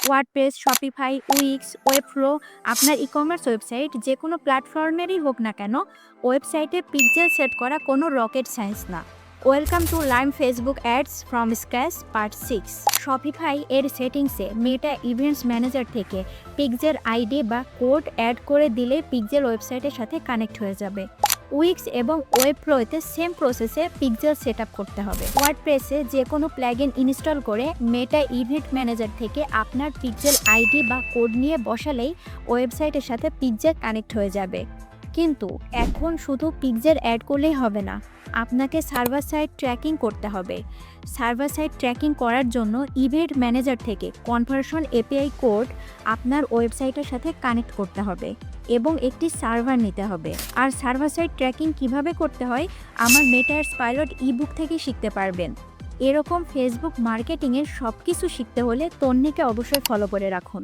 WordPress, Shopify, weeks, ওয়েবফ্লো আপনার e-commerce website যে কোনো প্ল্যাটফর্মেরই হোক না কেন, ওয়েবসাইটে পিক্সেল সেট করা কোনো রকেট সায়েন্স না। Welcome to learn Facebook ads from scratch part 6। Shopify এর সেটিংসে মেটা ইভেন্টস ম্যানেজার থেকে পিক্সেল আইডি বা কোড অ্যাড করে দিলে পিক্সেল ওয়েবসাইটের সাথে কানেক্ট হয়ে যাবে। উইক্স এবং ওয়েবফ্লোতে সেম প্রসেসে পিক্সেল সেট আপ করতে হবে। ওয়ার্ডপ্রেসে যে কোনো প্ল্যাগইন ইনস্টল করে মেটা ইভেন্ট ম্যানেজার থেকে আপনার পিক্সেল আইডি বা কোড নিয়ে বসালেই ওয়েবসাইটের সাথে পিক্সেল কানেক্ট হয়ে যাবে। কিন্তু এখন শুধু পিক্সেল অ্যাড করলেই হবে না, আপনাকে সার্ভার সাইড ট্র্যাকিং করতে হবে। সার্ভার সাইড ট্র্যাকিং করার জন্য ইভেন্ট ম্যানেজার থেকে কনভার্সন এপিআই কোড আপনার ওয়েবসাইটের সাথে কানেক্ট করতে হবে এবং একটি সার্ভার নিতে হবে। আর সার্ভার সাইড ট্র্যাকিং কিভাবে করতে হয় আমার মেটা অ্যাডস পাইলট ইবুক থেকে শিখতে পারবেন। এরকম ফেসবুক মার্কেটিংয়ের সব কিছু শিখতে হলে তন্নিকে অবশ্যই ফলো করে রাখুন।